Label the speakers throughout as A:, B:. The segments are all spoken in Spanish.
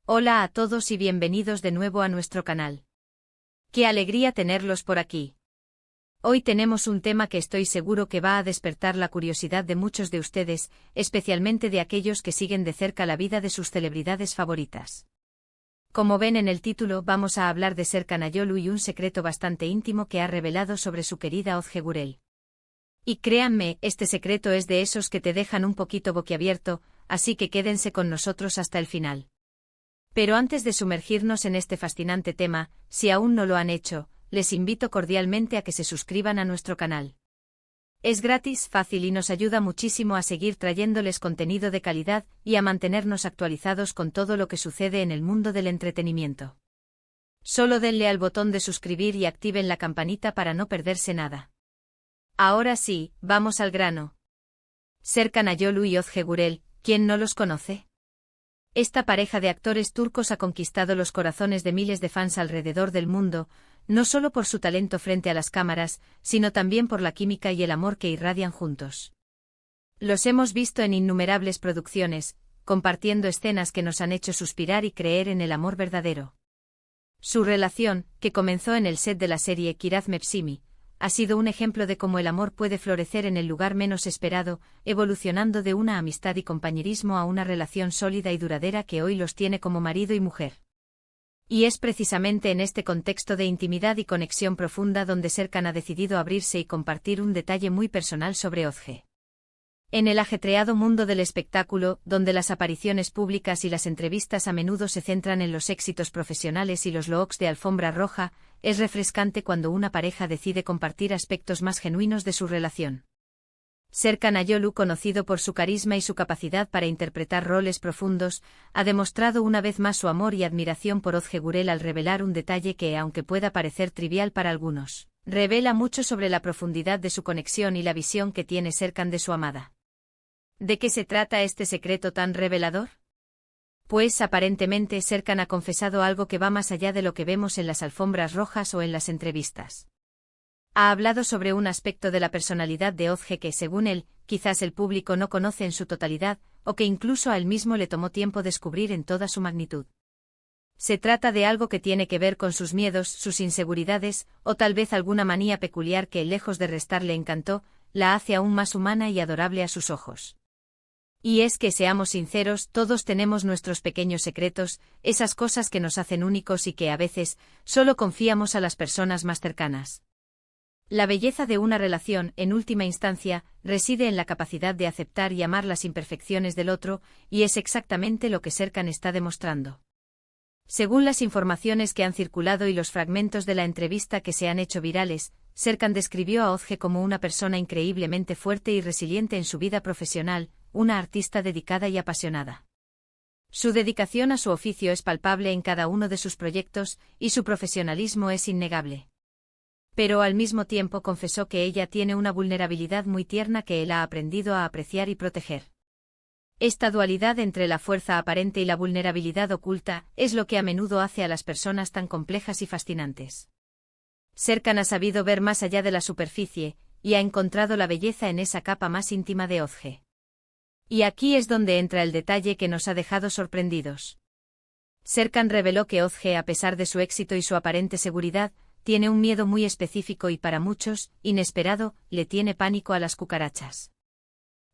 A: Hola a todos y bienvenidos de nuevo a nuestro canal. ¡Qué alegría tenerlos por aquí! Hoy tenemos un tema que estoy seguro que va a despertar la curiosidad de muchos de ustedes, especialmente de aquellos que siguen de cerca la vida de sus celebridades favoritas. Como ven en el título, vamos a hablar de Serkan Ayolu y un secreto bastante íntimo que ha revelado sobre su querida Özge Gürel. Y créanme, este secreto es de esos que te dejan un poquito boquiabierto, así que quédense con nosotros hasta el final. Pero antes de sumergirnos en este fascinante tema, si aún no lo han hecho, les invito cordialmente a que se suscriban a nuestro canal. Es gratis, fácil y nos ayuda muchísimo a seguir trayéndoles contenido de calidad y a mantenernos actualizados con todo lo que sucede en el mundo del entretenimiento. Solo denle al botón de suscribir y activen la campanita para no perderse nada. Ahora sí, vamos al grano. Serkan Ayolu y Özge Gürel, ¿quién no los conoce? Esta pareja de actores turcos ha conquistado los corazones de miles de fans alrededor del mundo, no solo por su talento frente a las cámaras, sino también por la química y el amor que irradian juntos. Los hemos visto en innumerables producciones, compartiendo escenas que nos han hecho suspirar y creer en el amor verdadero. Su relación, que comenzó en el set de la serie Kiraz Mevsimi, ha sido un ejemplo de cómo el amor puede florecer en el lugar menos esperado, evolucionando de una amistad y compañerismo a una relación sólida y duradera que hoy los tiene como marido y mujer. Y es precisamente en este contexto de intimidad y conexión profunda donde Serkan ha decidido abrirse y compartir un detalle muy personal sobre Özge. En el ajetreado mundo del espectáculo, donde las apariciones públicas y las entrevistas a menudo se centran en los éxitos profesionales y los looks de alfombra roja, es refrescante cuando una pareja decide compartir aspectos más genuinos de su relación. Serkan Ayolu, conocido por su carisma y su capacidad para interpretar roles profundos, ha demostrado una vez más su amor y admiración por Özge Gürel al revelar un detalle que, aunque pueda parecer trivial para algunos, revela mucho sobre la profundidad de su conexión y la visión que tiene Serkan de su amada. ¿De qué se trata este secreto tan revelador? Pues aparentemente Serkan ha confesado algo que va más allá de lo que vemos en las alfombras rojas o en las entrevistas. Ha hablado sobre un aspecto de la personalidad de Özge que, según él, quizás el público no conoce en su totalidad, o que incluso a él mismo le tomó tiempo descubrir en toda su magnitud. Se trata de algo que tiene que ver con sus miedos, sus inseguridades, o tal vez alguna manía peculiar que, lejos de restarle encanto, la hace aún más humana y adorable a sus ojos. Y es que, seamos sinceros, todos tenemos nuestros pequeños secretos, esas cosas que nos hacen únicos y que a veces solo confiamos a las personas más cercanas. La belleza de una relación, en última instancia, reside en la capacidad de aceptar y amar las imperfecciones del otro, y es exactamente lo que Serkan está demostrando. Según las informaciones que han circulado y los fragmentos de la entrevista que se han hecho virales, Serkan describió a Özge como una persona increíblemente fuerte y resiliente en su vida profesional, una artista dedicada y apasionada. Su dedicación a su oficio es palpable en cada uno de sus proyectos, y su profesionalismo es innegable. Pero al mismo tiempo confesó que ella tiene una vulnerabilidad muy tierna que él ha aprendido a apreciar y proteger. Esta dualidad entre la fuerza aparente y la vulnerabilidad oculta es lo que a menudo hace a las personas tan complejas y fascinantes. Serkan ha sabido ver más allá de la superficie, y ha encontrado la belleza en esa capa más íntima de Özge. Y aquí es donde entra el detalle que nos ha dejado sorprendidos. Serkan reveló que Özge, a pesar de su éxito y su aparente seguridad, tiene un miedo muy específico y para muchos, inesperado, le tiene pánico a las cucarachas.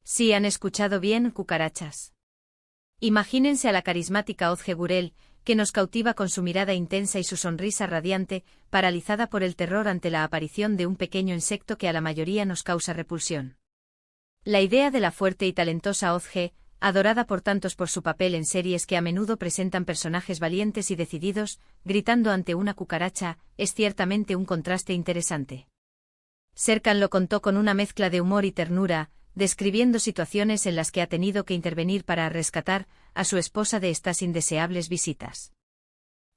A: Sí, han escuchado bien, cucarachas. Imagínense a la carismática Özge Gürel, que nos cautiva con su mirada intensa y su sonrisa radiante, paralizada por el terror ante la aparición de un pequeño insecto que a la mayoría nos causa repulsión. La idea de la fuerte y talentosa Özge, adorada por tantos por su papel en series que a menudo presentan personajes valientes y decididos, gritando ante una cucaracha, es ciertamente un contraste interesante. Serkan lo contó con una mezcla de humor y ternura, describiendo situaciones en las que ha tenido que intervenir para rescatar a su esposa de estas indeseables visitas.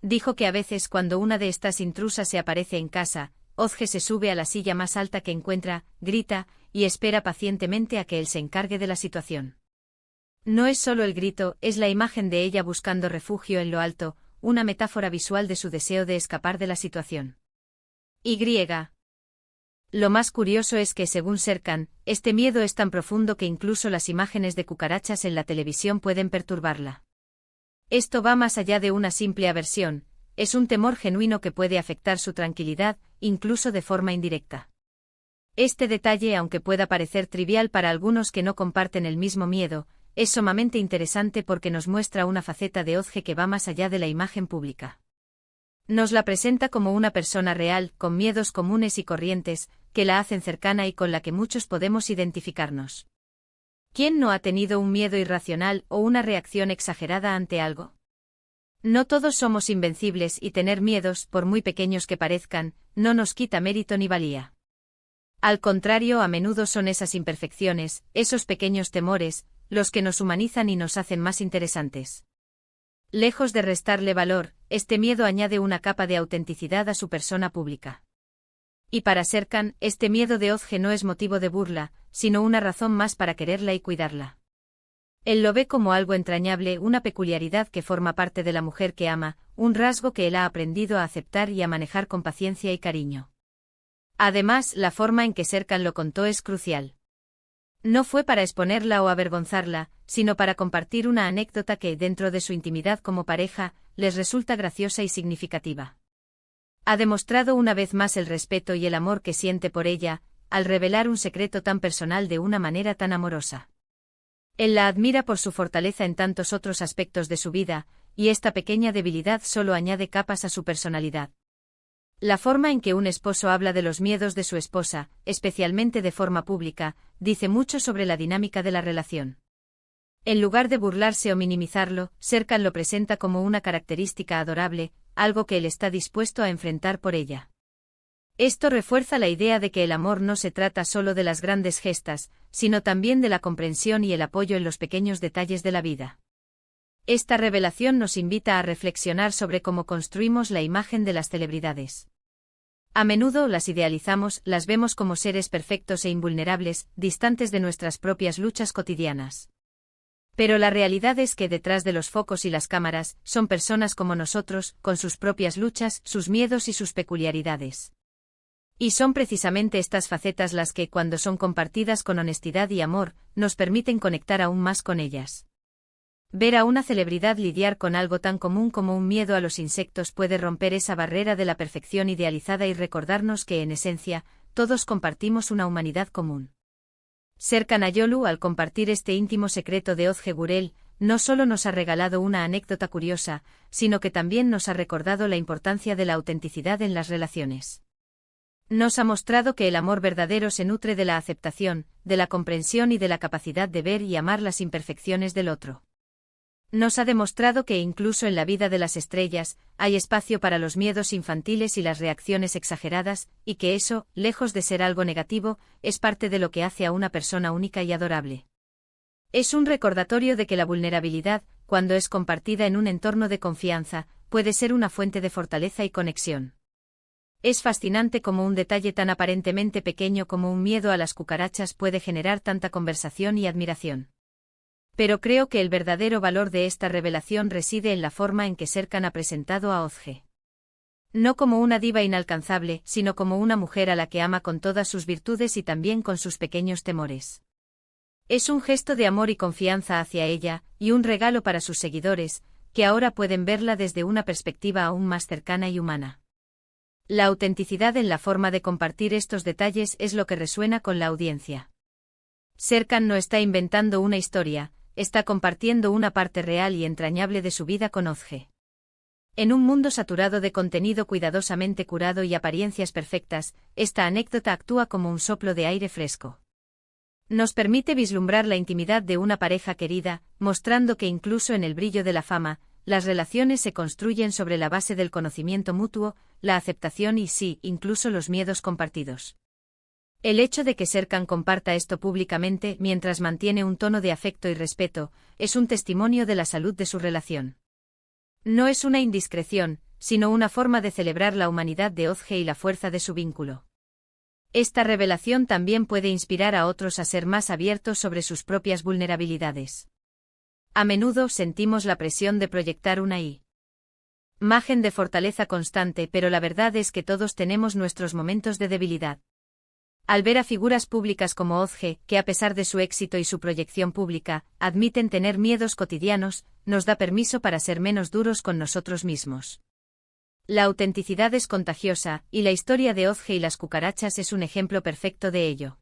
A: Dijo que a veces cuando una de estas intrusas se aparece en casa, Özge se sube a la silla más alta que encuentra, grita, y espera pacientemente a que él se encargue de la situación. No es solo el grito, es la imagen de ella buscando refugio en lo alto, una metáfora visual de su deseo de escapar de la situación. Lo más curioso es que, según Serkan, este miedo es tan profundo que incluso las imágenes de cucarachas en la televisión pueden perturbarla. Esto va más allá de una simple aversión, es un temor genuino que puede afectar su tranquilidad, incluso de forma indirecta. Este detalle, aunque pueda parecer trivial para algunos que no comparten el mismo miedo, es sumamente interesante porque nos muestra una faceta de Ozge que va más allá de la imagen pública. Nos la presenta como una persona real, con miedos comunes y corrientes, que la hacen cercana y con la que muchos podemos identificarnos. ¿Quién no ha tenido un miedo irracional o una reacción exagerada ante algo? No todos somos invencibles y tener miedos, por muy pequeños que parezcan, no nos quita mérito ni valía. Al contrario, a menudo son esas imperfecciones, esos pequeños temores, los que nos humanizan y nos hacen más interesantes. Lejos de restarle valor, este miedo añade una capa de autenticidad a su persona pública. Y para Serkan, este miedo de Ozge no es motivo de burla, sino una razón más para quererla y cuidarla. Él lo ve como algo entrañable, una peculiaridad que forma parte de la mujer que ama, un rasgo que él ha aprendido a aceptar y a manejar con paciencia y cariño. Además, la forma en que Serkan lo contó es crucial. No fue para exponerla o avergonzarla, sino para compartir una anécdota que, dentro de su intimidad como pareja, les resulta graciosa y significativa. Ha demostrado una vez más el respeto y el amor que siente por ella, al revelar un secreto tan personal de una manera tan amorosa. Él la admira por su fortaleza en tantos otros aspectos de su vida, y esta pequeña debilidad solo añade capas a su personalidad. La forma en que un esposo habla de los miedos de su esposa, especialmente de forma pública, dice mucho sobre la dinámica de la relación. En lugar de burlarse o minimizarlo, Serkan lo presenta como una característica adorable, algo que él está dispuesto a enfrentar por ella. Esto refuerza la idea de que el amor no se trata solo de las grandes gestas, sino también de la comprensión y el apoyo en los pequeños detalles de la vida. Esta revelación nos invita a reflexionar sobre cómo construimos la imagen de las celebridades. A menudo las idealizamos, las vemos como seres perfectos e invulnerables, distantes de nuestras propias luchas cotidianas. Pero la realidad es que detrás de los focos y las cámaras, son personas como nosotros, con sus propias luchas, sus miedos y sus peculiaridades. Y son precisamente estas facetas las que, cuando son compartidas con honestidad y amor, nos permiten conectar aún más con ellas. Ver a una celebridad lidiar con algo tan común como un miedo a los insectos puede romper esa barrera de la perfección idealizada y recordarnos que, en esencia, todos compartimos una humanidad común. Serkan Ayolu, al compartir este íntimo secreto de Ozge Gurel, no solo nos ha regalado una anécdota curiosa, sino que también nos ha recordado la importancia de la autenticidad en las relaciones. Nos ha mostrado que el amor verdadero se nutre de la aceptación, de la comprensión y de la capacidad de ver y amar las imperfecciones del otro. Nos ha demostrado que incluso en la vida de las estrellas, hay espacio para los miedos infantiles y las reacciones exageradas, y que eso, lejos de ser algo negativo, es parte de lo que hace a una persona única y adorable. Es un recordatorio de que la vulnerabilidad, cuando es compartida en un entorno de confianza, puede ser una fuente de fortaleza y conexión. Es fascinante cómo un detalle tan aparentemente pequeño como un miedo a las cucarachas puede generar tanta conversación y admiración. Pero creo que el verdadero valor de esta revelación reside en la forma en que Serkan ha presentado a Ozge. No como una diva inalcanzable, sino como una mujer a la que ama con todas sus virtudes y también con sus pequeños temores. Es un gesto de amor y confianza hacia ella, y un regalo para sus seguidores, que ahora pueden verla desde una perspectiva aún más cercana y humana. La autenticidad en la forma de compartir estos detalles es lo que resuena con la audiencia. Serkan no está inventando una historia, está compartiendo una parte real y entrañable de su vida con Ozge. En un mundo saturado de contenido cuidadosamente curado y apariencias perfectas, esta anécdota actúa como un soplo de aire fresco. Nos permite vislumbrar la intimidad de una pareja querida, mostrando que incluso en el brillo de la fama, las relaciones se construyen sobre la base del conocimiento mutuo, la aceptación y sí, incluso los miedos compartidos. El hecho de que Serkan comparta esto públicamente mientras mantiene un tono de afecto y respeto, es un testimonio de la salud de su relación. No es una indiscreción, sino una forma de celebrar la humanidad de Ozge y la fuerza de su vínculo. Esta revelación también puede inspirar a otros a ser más abiertos sobre sus propias vulnerabilidades. A menudo sentimos la presión de proyectar una imagen de fortaleza constante, pero la verdad es que todos tenemos nuestros momentos de debilidad. Al ver a figuras públicas como Ozge, que a pesar de su éxito y su proyección pública, admiten tener miedos cotidianos, nos da permiso para ser menos duros con nosotros mismos. La autenticidad es contagiosa, y la historia de Ozge y las cucarachas es un ejemplo perfecto de ello.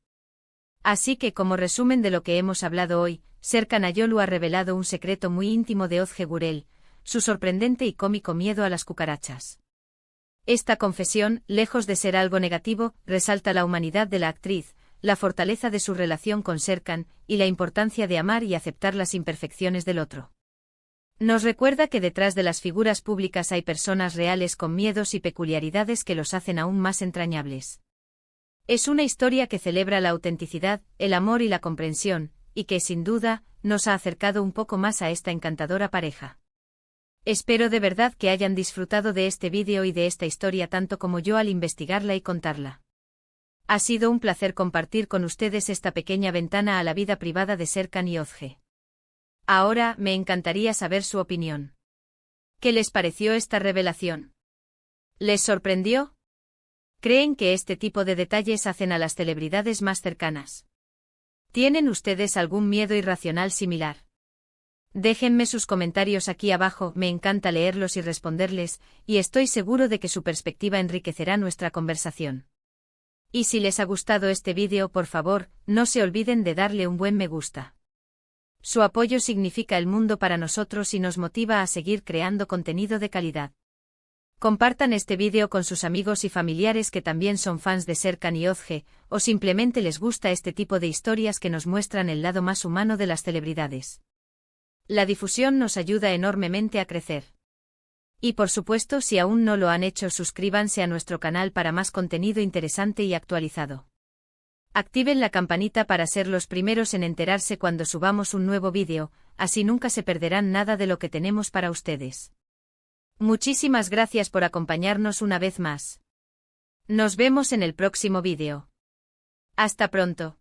A: Así que, como resumen de lo que hemos hablado hoy, Serkan Ayolu ha revelado un secreto muy íntimo de Ozge Gürel, su sorprendente y cómico miedo a las cucarachas. Esta confesión, lejos de ser algo negativo, resalta la humanidad de la actriz, la fortaleza de su relación con Serkan, y la importancia de amar y aceptar las imperfecciones del otro. Nos recuerda que detrás de las figuras públicas hay personas reales con miedos y peculiaridades que los hacen aún más entrañables. Es una historia que celebra la autenticidad, el amor y la comprensión, y que, sin duda, nos ha acercado un poco más a esta encantadora pareja. Espero de verdad que hayan disfrutado de este vídeo y de esta historia tanto como yo al investigarla y contarla. Ha sido un placer compartir con ustedes esta pequeña ventana a la vida privada de Serkan y Ozge. Ahora, me encantaría saber su opinión. ¿Qué les pareció esta revelación? ¿Les sorprendió? ¿Creen que este tipo de detalles hacen a las celebridades más cercanas? ¿Tienen ustedes algún miedo irracional similar? Déjenme sus comentarios aquí abajo, me encanta leerlos y responderles, y estoy seguro de que su perspectiva enriquecerá nuestra conversación. Y si les ha gustado este vídeo, por favor, no se olviden de darle un buen me gusta. Su apoyo significa el mundo para nosotros y nos motiva a seguir creando contenido de calidad. Compartan este vídeo con sus amigos y familiares que también son fans de Serkan y Ozge, o simplemente les gusta este tipo de historias que nos muestran el lado más humano de las celebridades. La difusión nos ayuda enormemente a crecer. Y por supuesto, si aún no lo han hecho, suscríbanse a nuestro canal para más contenido interesante y actualizado. Activen la campanita para ser los primeros en enterarse cuando subamos un nuevo vídeo, así nunca se perderán nada de lo que tenemos para ustedes. Muchísimas gracias por acompañarnos una vez más. Nos vemos en el próximo vídeo. Hasta pronto.